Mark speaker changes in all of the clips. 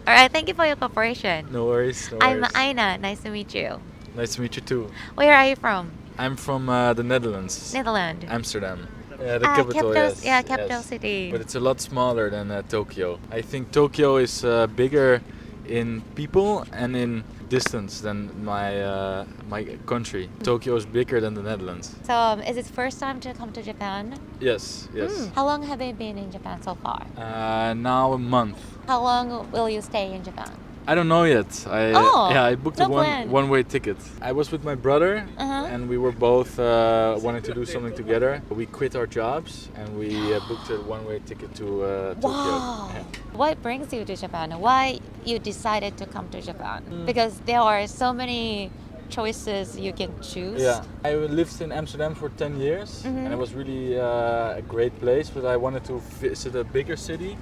Speaker 1: All right, thank you for your cooperation.
Speaker 2: No worries.
Speaker 1: I'm Aina. Nice to meet you.
Speaker 2: Nice to meet you too.
Speaker 1: Where are you from?
Speaker 2: I'm from the Netherlands.
Speaker 1: Netherlands.
Speaker 2: Amsterdam. Yeah, the capital, yes.
Speaker 1: Yeah, capital
Speaker 2: yes.
Speaker 1: city.
Speaker 2: But it's a lot smaller than Tokyo. I think Tokyo is bigger in people and in distance than my country. Tokyo is bigger than the Netherlands.
Speaker 1: So, is it first time to come to Japan?
Speaker 2: Yes.
Speaker 1: How long have you been in Japan so far?
Speaker 2: Now a month.
Speaker 1: How long will you stay in Japan?
Speaker 2: I don't know yet. I booked
Speaker 1: no
Speaker 2: a
Speaker 1: plan.
Speaker 2: one-way ticket. I was with my brother, and we were both wanting to do something together. We quit our jobs and we booked a one-way ticket to Tokyo.
Speaker 1: Wow.
Speaker 2: Yeah.
Speaker 1: What brings you to Japan? Why you decided to come to Japan? Because there are so many choices you can choose.
Speaker 2: Yeah, I lived in Amsterdam for 10 years, and it was really a great place. But I wanted to visit a bigger city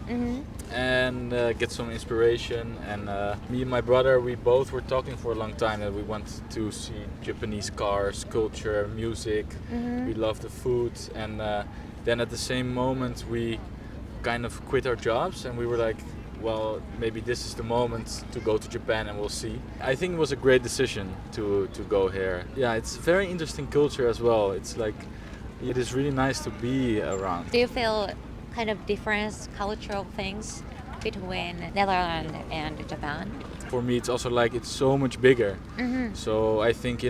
Speaker 2: and get some inspiration. And me and my brother, we both were talking for a long time that we want to see Japanese cars, culture, music. We love the food, and then at the same moment we kind of quit our jobs, and we were like, well, maybe this is the moment to go to Japan and we'll see. I think it was a great decision to go here. Yeah, it's a very interesting culture as well. It's like, it is really nice to be around.
Speaker 1: Do you feel kind of different cultural things between Netherlands and Japan?
Speaker 2: For me, it's also like it's so much bigger. So I think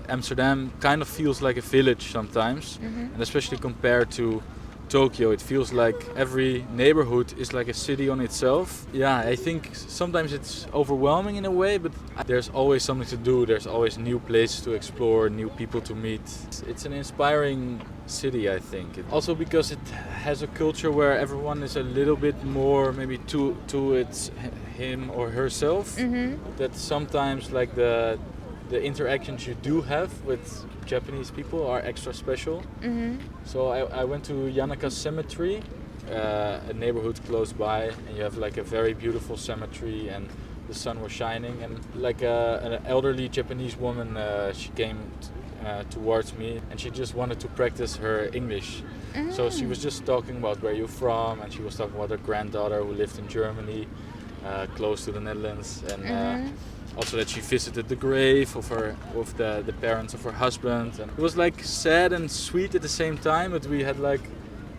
Speaker 2: Amsterdam kind of feels like a village sometimes, and especially compared to Tokyo, it feels like every neighborhood is like a city on itself. Yeah, I think sometimes it's overwhelming in a way, but there's always something to do. There's always new places to explore, new people to meet. It's an inspiring city, I think. Also because it has a culture where everyone is a little bit more maybe to its him or herself. That sometimes like the interactions you do have with Japanese people are extra special. So I went to Yanaka Cemetery, a neighborhood close by, and you have like a very beautiful cemetery and the sun was shining, and like an elderly Japanese woman, she came towards me and she just wanted to practice her English. So she was just talking about where you're from, and she was talking about her granddaughter who lived in Germany, close to the Netherlands, and also that she visited the grave of the parents of her husband, and it was like sad and sweet at the same time, but we had like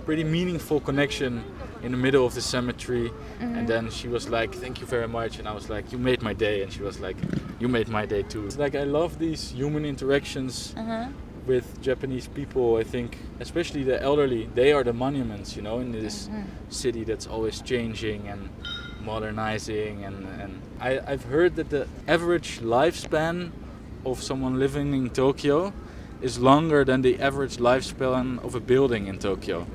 Speaker 2: pretty meaningful connection in the middle of the cemetery. And then she was like, thank you very much, and I was like, you made my day, and she was like, you made my day too. It's like I love these human interactions with Japanese people. I think especially the elderly, they are the monuments, you know, in this city that's always changing and modernizing, and I've heard that the average lifespan of someone living in Tokyo is longer than the average lifespan of a building in Tokyo.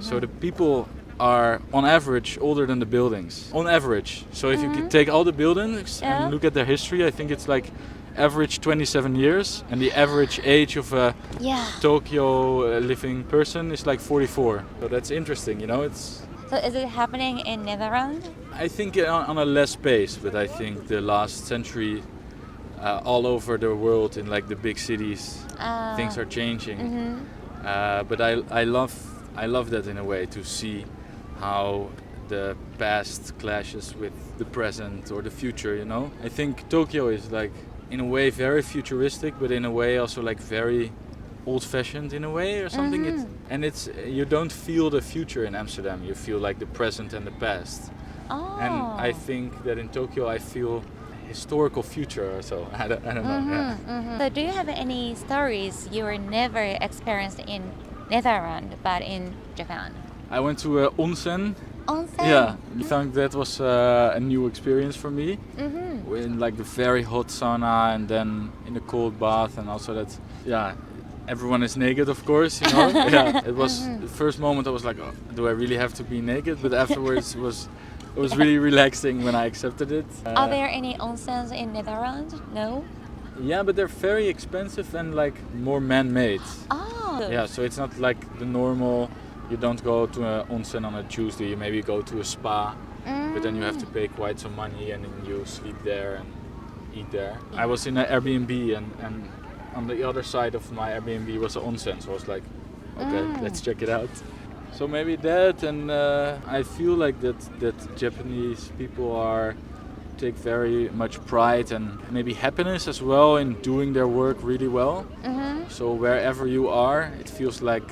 Speaker 2: So the people are on average older than the buildings, on average. So if you could take all the buildings and look at their history, I think it's like average 27 years, and the average age of a Tokyo living person is like 44. So that's interesting, you know.
Speaker 1: So is it happening in Netherlands?
Speaker 2: I think on a less pace, but I think the last century, all over the world in like the big cities, things are changing. But I love that in a way, to see how the past clashes with the present or the future, you know. I think Tokyo is like in a way very futuristic, but in a way also like very old-fashioned in a way or something. It's you don't feel the future in Amsterdam, you feel like the present and the past. And I think that in Tokyo I feel historical future or so. I don't know.
Speaker 1: So do you have any stories you were never experienced in Netherlands but in Japan?
Speaker 2: I went to onsen.
Speaker 1: Onsen?
Speaker 2: Yeah, I think that was a new experience for me. In like the very hot sauna and then in the cold bath, and also that, everyone is naked, of course, you know. It was the first moment I was like, oh, do I really have to be naked? But afterwards it was really relaxing when I accepted it.
Speaker 1: Are there any onsens in Netherlands? No?
Speaker 2: Yeah, but they're very expensive and like more man-made.
Speaker 1: Oh.
Speaker 2: Yeah, so it's not like the normal, you don't go to an onsen on a Tuesday, you maybe go to a spa, but then you have to pay quite some money and then you sleep there and eat there. I was in an Airbnb and on the other side of my Airbnb was an onsen, so I was like, okay, let's check it out. So maybe that, and I feel like that Japanese people take very much pride and maybe happiness as well in doing their work really well. So wherever you are, it feels like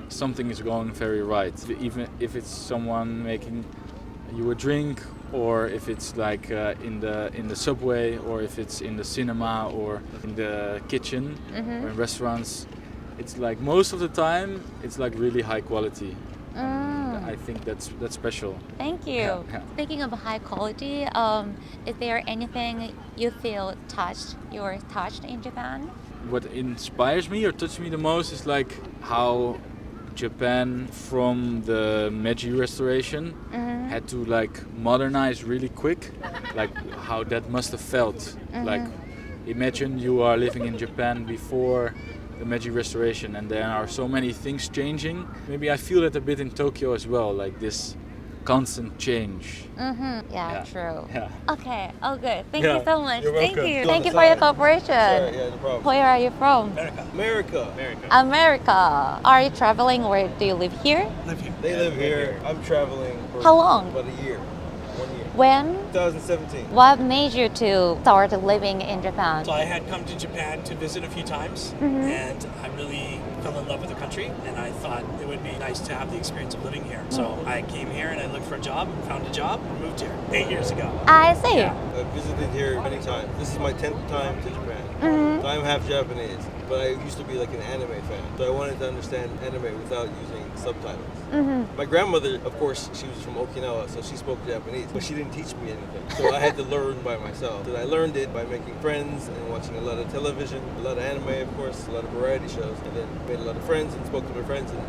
Speaker 2: something is going very right. Even if it's someone making you a drink, or if it's like in the subway, or if it's in the cinema, or in the kitchen, or in restaurants, it's like most of the time it's like really high quality. I think that's special.
Speaker 1: Thank you.
Speaker 2: Yeah.
Speaker 1: Speaking of high quality, is there anything you feel you're touched in Japan?
Speaker 2: What inspires me or touches me the most is like how Japan, from the Meiji Restoration, had to like modernize really quick. Like how that must have felt. Like imagine you are living in Japan before the Meiji Restoration, and there are so many things changing. Maybe I feel that a bit in Tokyo as well, like this constant change.
Speaker 1: Yeah, true.
Speaker 2: Yeah.
Speaker 1: Okay, oh good. Thank you so much.
Speaker 3: You're
Speaker 1: Thank
Speaker 3: welcome.
Speaker 1: you.
Speaker 3: Go
Speaker 1: Thank you
Speaker 3: on
Speaker 1: for
Speaker 3: the
Speaker 1: your
Speaker 3: side.
Speaker 1: cooperation.
Speaker 3: Yeah, no problem.
Speaker 1: Where are you from?
Speaker 3: America.
Speaker 1: America. Are you traveling or do you live here?
Speaker 3: They live here. I'm traveling for
Speaker 1: How long?
Speaker 3: about a year. 1 year.
Speaker 1: When?
Speaker 3: 2017.
Speaker 1: What made you to start living in Japan?
Speaker 4: So I had come to Japan to visit a few times, and I really fell in love with the country, and I thought it would be nice to have the experience of living here. So I came here and I looked for a job, found a job, and moved here 8 years ago.
Speaker 1: I see.
Speaker 4: Yeah.
Speaker 3: I've visited here many times. This is my 10th time to Japan. So I'm half Japanese, but I used to be like an anime fan. So I wanted to understand anime without using subtitles. My grandmother, of course, she was from Okinawa, so she spoke Japanese, but she didn't teach me anything. So I had to learn by myself. And I learned it by making friends and watching a lot of television, a lot of anime, of course, a lot of variety shows, and then made a lot of friends and spoke to my friends. And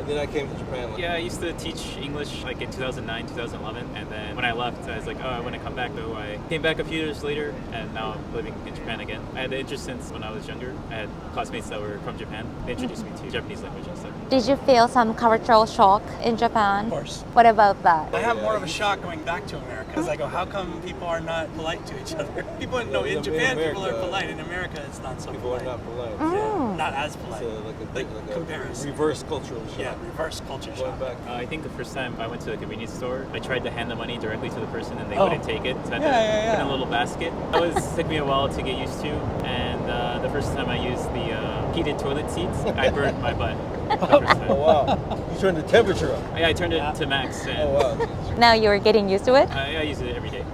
Speaker 3: then I came to Japan.
Speaker 5: Yeah, I used to teach English like in 2009, 2011, and then when I left, I was like, oh, I want to come back. So I came back a few years later, and now I'm living in Japan again. I had the interest since when I was younger. I had classmates that were from Japan. They introduced me to Japanese language and stuff.
Speaker 1: Did you feel some cultural shock in Japan?
Speaker 4: Of course.
Speaker 1: What about that?
Speaker 4: I have more of a shock going back to America. Because I go, how come people are not polite to each other? People know in Japan people are polite. In America, it's not so
Speaker 3: People
Speaker 4: polite.
Speaker 3: are not polite.
Speaker 4: Yeah, not as polite.
Speaker 3: So like a
Speaker 4: comparison.
Speaker 3: reverse cultural shock.
Speaker 4: Yeah, reverse culture shock.
Speaker 3: Going back.
Speaker 5: I think the first time I went to the convenience store, I tried to hand the money directly to the person, and they wouldn't take it. So I had to put in a little basket. It took me a while to get used to, and the first time I used the heated toilet seats, I burned my butt.
Speaker 3: Oh wow! You turned the temperature up.
Speaker 5: Yeah, I turned it to max, and
Speaker 3: Oh wow!
Speaker 1: Now you're getting used to it?
Speaker 5: I use it every day.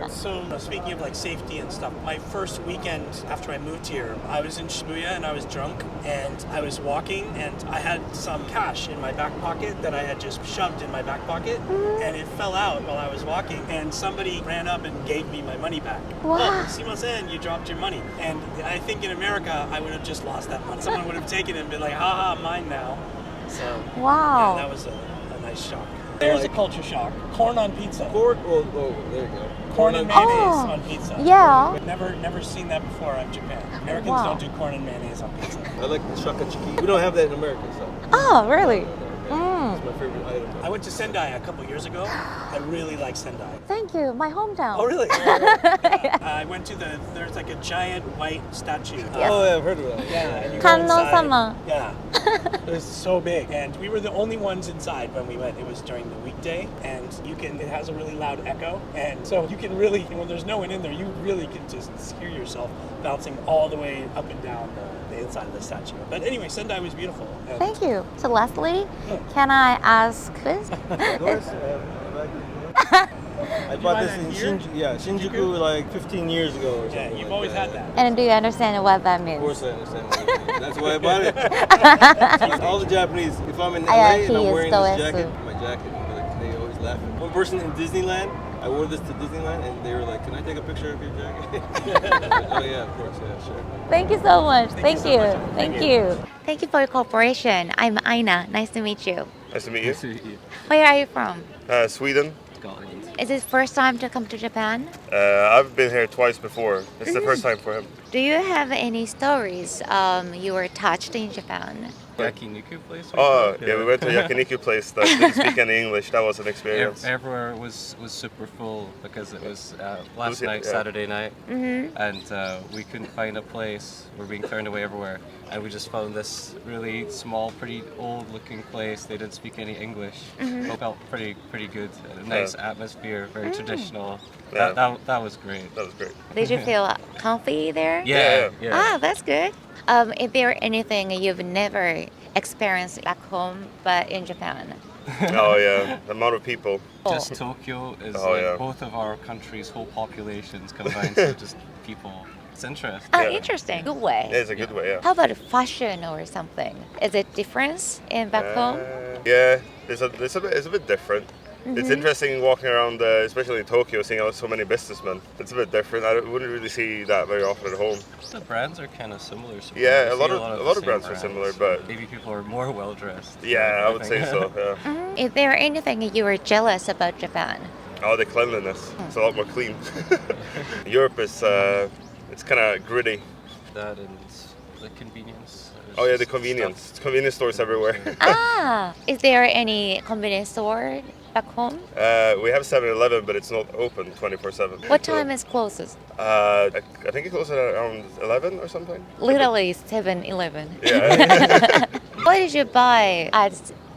Speaker 4: So speaking of like safety and stuff, my first weekend after I moved here, I was in Shibuya and I was drunk and I was walking and I had some cash in my back pocket that I had just shoved in my back pocket and it fell out while I was walking and somebody ran up and gave me my money back.
Speaker 1: Wow.
Speaker 4: Oh, sumimasen, you dropped your money. And I think in America, I would have just lost that money. Someone would have taken it and been like, haha, mine now. So
Speaker 1: Wow.
Speaker 4: yeah, that was a nice shock. There's a culture shock. Corn on pizza.
Speaker 3: Oh, there you go.
Speaker 4: Corn and mayonnaise
Speaker 1: Oh,
Speaker 4: on pizza.
Speaker 1: yeah.
Speaker 4: Never seen that before in Japan. Americans
Speaker 1: Wow.
Speaker 4: don't do corn and mayonnaise on pizza.
Speaker 3: I like the shakachiki. We don't have that in America, so.
Speaker 1: Oh, really?
Speaker 3: It's my favorite item.
Speaker 4: I went to Sendai a couple years ago. I really like Sendai.
Speaker 1: Thank you. My hometown.
Speaker 4: Oh, really? Yeah. I went to there's like a giant white statue.
Speaker 3: Oh, yeah, I've heard of that.
Speaker 4: Yeah, and you go
Speaker 1: Kanno-sama.
Speaker 4: inside. Yeah. It was so big. And we were the only ones inside when we went. It was during the weekday. And it has a really loud echo. And so you can really, when there's no one in there, you really can just hear yourself bouncing all the way up and down the inside of the statue. But anyway, Sendai was beautiful. And
Speaker 1: Thank you. So lastly, can I ask this?
Speaker 3: Of course. I bought this in Shinjuku like 15 years ago or something.
Speaker 4: yeah, you've
Speaker 3: like
Speaker 4: always
Speaker 3: that.
Speaker 4: had that.
Speaker 1: And do you understand what that means?
Speaker 3: Of course I understand what it means. That's why I bought it. All the Japanese, if I'm in LA and I'm wearing this jacket, my jacket, they always laugh. One person in Disneyland, I wore this to Disneyland and they were like, can I take a picture of your jacket? Oh yeah, of course, yeah, sure.
Speaker 1: Thank you so much. Thank
Speaker 4: so
Speaker 1: you.
Speaker 4: much.
Speaker 1: Thank you. Thank you for your cooperation. I'm Aina. Nice to meet you.
Speaker 6: Nice to meet you.
Speaker 1: Where are you from?
Speaker 6: Sweden.
Speaker 1: Is it first time to come to Japan?
Speaker 6: I've been here twice before. It's the first time for him.
Speaker 1: Do you have any stories you were touched in Japan?
Speaker 7: Yakiniku place.
Speaker 6: Oh, yeah, we went to a yakiniku place that didn't speak any English. That was an experience.
Speaker 7: Everywhere was super full because it was last night,
Speaker 6: yeah.
Speaker 7: Saturday night, and we couldn't find a place. We're being turned away everywhere, and we just found this really small, pretty old-looking place. They didn't speak any English. It felt pretty good. A nice atmosphere, very traditional.
Speaker 6: Yeah.
Speaker 7: That was great.
Speaker 6: That was great.
Speaker 1: Did you feel comfy there?
Speaker 7: Yeah.
Speaker 1: Ah, that's good. Is there anything you've never experienced back home but in Japan?
Speaker 6: Oh yeah, the amount of people.
Speaker 7: Just Tokyo is both of our country's whole populations combined, so just people. It's interesting.
Speaker 1: Ah, interesting. Good way.
Speaker 6: Yeah, it's a good way. Yeah.
Speaker 1: How about fashion or something? Is it different in back home?
Speaker 6: Yeah, it's a bit different. It's interesting walking around, especially in Tokyo, seeing so many businessmen. It's a bit different. I wouldn't really see that very often at home.
Speaker 7: The brands are kind of similar. So
Speaker 6: Yeah, a lot
Speaker 7: the
Speaker 6: of brands
Speaker 7: same
Speaker 6: are similar, but
Speaker 7: maybe people are more well dressed.
Speaker 6: yeah, I would say so. Yeah.
Speaker 1: Is there anything you were jealous about Japan?
Speaker 6: Oh, the cleanliness. It's a lot more clean. Europe is it's kind of gritty.
Speaker 7: That and the convenience.
Speaker 6: Oh yeah, the convenience. It's convenience stores everywhere.
Speaker 1: Is there any convenience store back home?
Speaker 6: We have 7-Eleven, but it's not open 24/7.
Speaker 1: What time is closest?
Speaker 6: I think it closes at around 11 or something.
Speaker 1: Literally 7-Eleven.
Speaker 6: Yeah.
Speaker 1: What did you buy at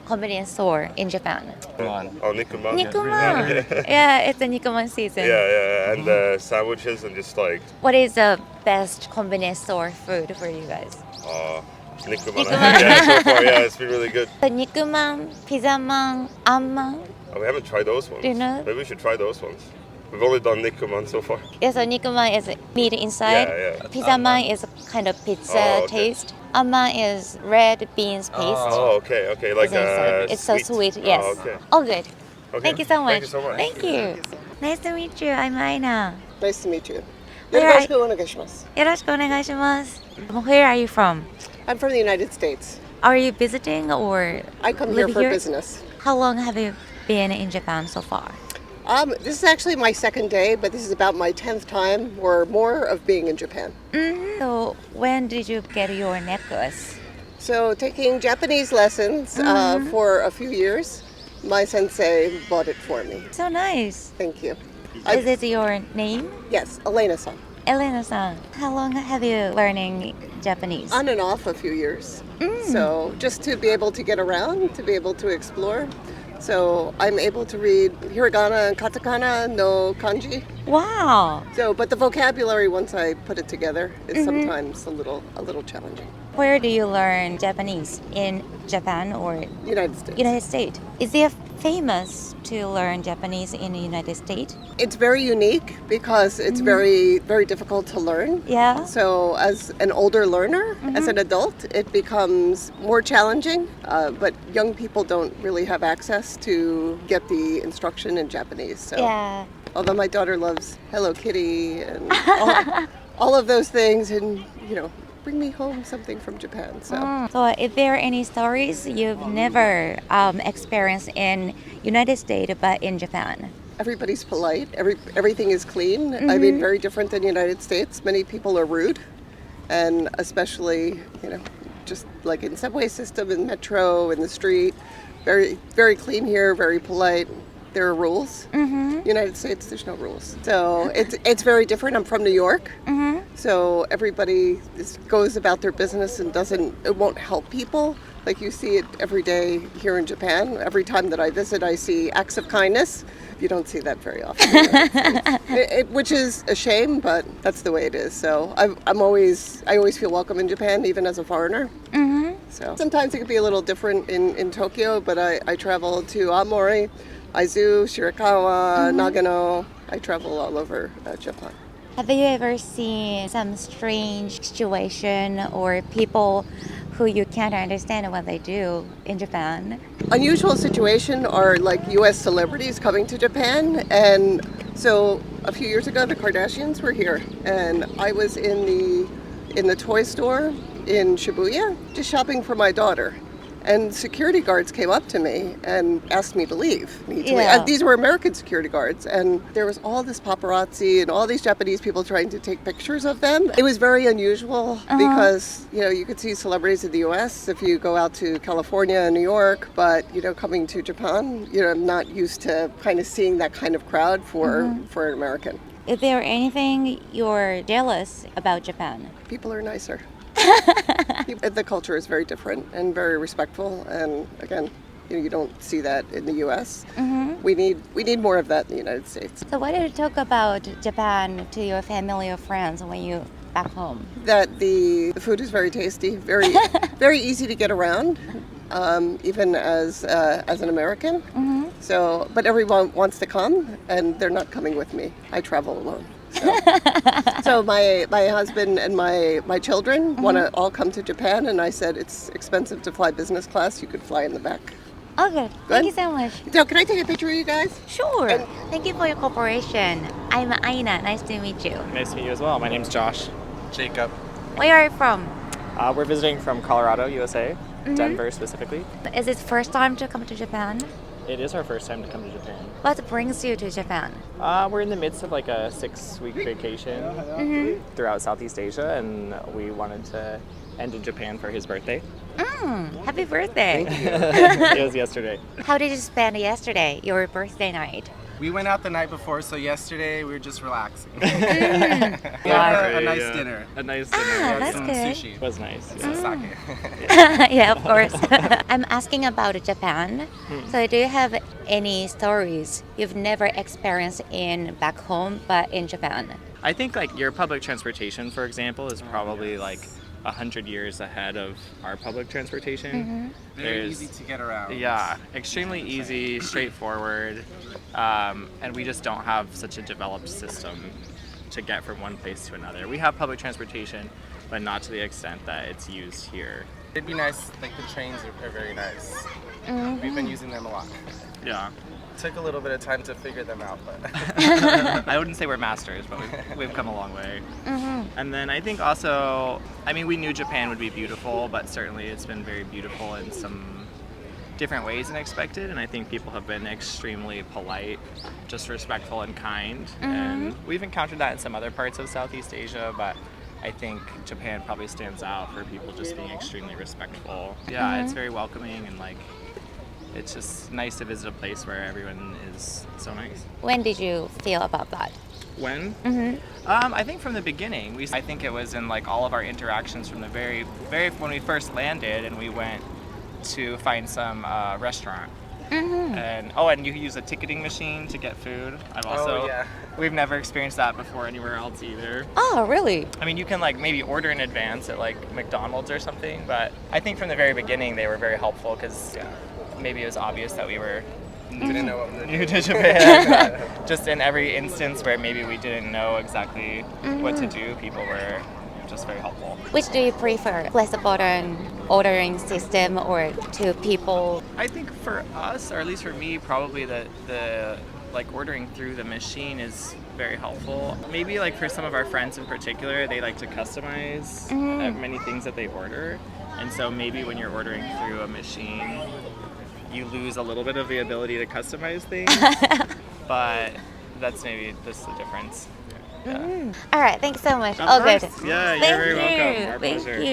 Speaker 1: convenience store in Japan?
Speaker 6: Oh, Nikuman.
Speaker 1: Nikuman. Yeah, it's the Nikuman season.
Speaker 6: Yeah, and sandwiches and just like
Speaker 1: What is the best convenience store food for you guys?
Speaker 6: Nikuman.
Speaker 1: Nikuman.
Speaker 6: Yeah, so far, yeah, it's been really good.
Speaker 1: The Nikuman, Pizzaman, Amman.
Speaker 6: Oh, we haven't tried those ones.
Speaker 1: Do you know?
Speaker 6: Maybe we should try those ones. We've only done Nikuman so far.
Speaker 1: Yeah, so Nikuman is meat inside.
Speaker 6: Yeah.
Speaker 1: Pizzaman is kind of pizza
Speaker 6: Oh, okay.
Speaker 1: taste. Amman is red beans paste.
Speaker 6: Oh, okay. Like
Speaker 1: It's so sweet. Yes.
Speaker 6: Oh, okay.
Speaker 1: All good.
Speaker 6: Okay.
Speaker 1: Thank you so much.
Speaker 6: Thank you so much.
Speaker 1: Thank you. Nice to meet you. I'm Aina.
Speaker 8: Nice to meet you.
Speaker 1: Where are-
Speaker 8: よろしくお願いします.
Speaker 1: よろしくお願いします. Where are you from?
Speaker 8: I'm from the United States.
Speaker 1: Are you visiting or
Speaker 8: I come
Speaker 1: live
Speaker 8: here for
Speaker 1: here?
Speaker 8: business.
Speaker 1: How long have you been in Japan so far?
Speaker 8: This is actually my second day, but this is about my 10th time or more of being in Japan.
Speaker 1: So when did you get your necklace?
Speaker 8: So taking Japanese lessons for a few years, my sensei bought it for me.
Speaker 1: So nice.
Speaker 8: Thank you.
Speaker 1: Is it your name?
Speaker 8: Yes, Aina-san.
Speaker 1: Elena-san. How long have you learning Japanese?
Speaker 8: On and off a few years. So just to be able to get around, to be able to explore. So I'm able to read hiragana and katakana no kanji.
Speaker 1: Wow.
Speaker 8: So, but the vocabulary once I put it together is sometimes a little challenging.
Speaker 1: Where do you learn Japanese? In Japan or
Speaker 8: United States.
Speaker 1: United States? Is it famous to learn Japanese in the United States?
Speaker 8: It's very unique because it's very, very difficult to learn.
Speaker 1: Yeah.
Speaker 8: So as an older learner, as an adult, it becomes more challenging. But young people don't really have access to get the instruction in Japanese. So,
Speaker 1: Yeah.
Speaker 8: although my daughter loves Hello Kitty and all of those things, and bring me home something from Japan. So
Speaker 1: Is there any stories you've never experienced in United States but in Japan?
Speaker 8: everybody's polite. Everything is clean. I mean, very different than the United States. Many people are rude, and especially just like in subway system, in metro, in the street. Very, very clean here. Very polite. There are rules. United States, there's no rules. So it's very different. I'm from New York. So everybody goes about their business and it won't help people. Like you see it every day here in Japan. Every time that I visit, I see acts of kindness. You don't see that very often. Which is a shame, but that's the way it is. So I always feel welcome in Japan, even as a foreigner. So sometimes it could be a little different in Tokyo, but I travel to Aomori, Aizu, Shirakawa, Nagano. I travel all over Japan.
Speaker 1: Have you ever seen some strange situation or people who you can't understand what they do in Japan?
Speaker 8: Unusual situation are like U.S. celebrities coming to Japan, and so a few years ago the Kardashians were here, and I was in the toy store in Shibuya just shopping for my daughter, And security guards came up to me and asked me to leave.
Speaker 1: Yeah.
Speaker 8: These were American security guards, and there was all this paparazzi and all these Japanese people trying to take pictures of them. It was very unusual because, you could see celebrities in the U.S. if you go out to California and New York, but, coming to Japan, I'm not used to kind of seeing that kind of crowd for an American.
Speaker 1: Is there anything you're jealous about Japan?
Speaker 8: People are nicer. The culture is very different and very respectful, and again, you don't see that in the U.S. We need more of that in the United States.
Speaker 1: So what did you talk about Japan to your family or friends when you back home?
Speaker 8: That the food is very tasty, very very easy to get around, even as an American. So, but everyone wants to come, and they're not coming with me. I travel alone. So my husband and my children want to all come to Japan, and I said it's expensive to fly business class. You could fly in the back.
Speaker 1: Oh, good. Thank you so much.
Speaker 8: So can I take a picture of you guys?
Speaker 1: Sure. Thank you for your cooperation. I'm aina. Nice to meet you.
Speaker 9: Nice to meet you as well. My name's Josh. Jacob.
Speaker 1: Where are you from?
Speaker 9: We're visiting from Colorado, USA, Denver specifically.
Speaker 1: Is it first time to come to Japan?
Speaker 9: It is our first time to come to Japan.
Speaker 1: What brings you to Japan?
Speaker 9: We're in the midst of like a 6-week vacation throughout Southeast Asia, and we wanted to end in Japan for his birthday.
Speaker 1: Happy birthday.
Speaker 9: It was yesterday.
Speaker 1: How did you spend yesterday, your birthday night?
Speaker 10: We went out the night before, so yesterday we were just relaxing. We had a nice dinner.
Speaker 9: A nice dinner.
Speaker 1: Ah, that's
Speaker 10: Some
Speaker 1: good.
Speaker 10: sushi.
Speaker 9: It was nice.
Speaker 10: Some
Speaker 9: Yeah.
Speaker 10: sake.
Speaker 1: Yeah, of course. I'm asking about Japan. So do you have any stories you've never experienced in back home but in Japan?
Speaker 9: I think like your public transportation, for example, is probably like 100 years ahead of our public transportation.
Speaker 10: Very easy to get around.
Speaker 9: Yeah, extremely easy, straightforward, and we just don't have such a developed system to get from one place to another. We have public transportation, but not to the extent that it's used here.
Speaker 10: It'd be nice, like the trains are very nice. We've been using them a lot.
Speaker 9: Yeah.
Speaker 10: Took a little bit of time to figure them out, but
Speaker 9: I wouldn't say we're masters, but we've come a long way. And then I think also, I mean, we knew Japan would be beautiful, but certainly it's been very beautiful in some different ways than expected. And I think people have been extremely polite, just respectful and kind. And we've encountered that in some other parts of Southeast Asia, but I think Japan probably stands out for people just being extremely respectful. Yeah, it's very welcoming, and like, it's just nice to visit a place where everyone is so nice.
Speaker 1: When did you feel about that?
Speaker 9: When? I think from the beginning. I think it was in like all of our interactions from the very when we first landed, and we went to find some restaurant. And you use a ticketing machine to get food. We've never experienced that before anywhere else either.
Speaker 1: Oh, really?
Speaker 9: I mean, you can like maybe order in advance at like McDonald's or something, but I think from the very beginning they were very helpful because maybe it was obvious that we were
Speaker 10: didn't know what we were
Speaker 9: new to Japan. But just in every instance where maybe we didn't know exactly what to do, people were just very helpful.
Speaker 1: Which do you prefer? Press the button ordering system or to people?
Speaker 9: I think for us, or at least for me, probably the like ordering through the machine is very helpful. Maybe like for some of our friends in particular, they like to customize many things that they order. And so maybe when you're ordering through a machine, you lose a little bit of the ability to customize things. But that's maybe just the difference. Yeah.
Speaker 1: All right, thanks so much.
Speaker 9: Of
Speaker 1: All
Speaker 9: course.
Speaker 1: good.
Speaker 9: Yeah, you're
Speaker 1: Thank
Speaker 9: very
Speaker 1: you.
Speaker 9: welcome. Our
Speaker 1: Thank
Speaker 9: pleasure.
Speaker 1: you.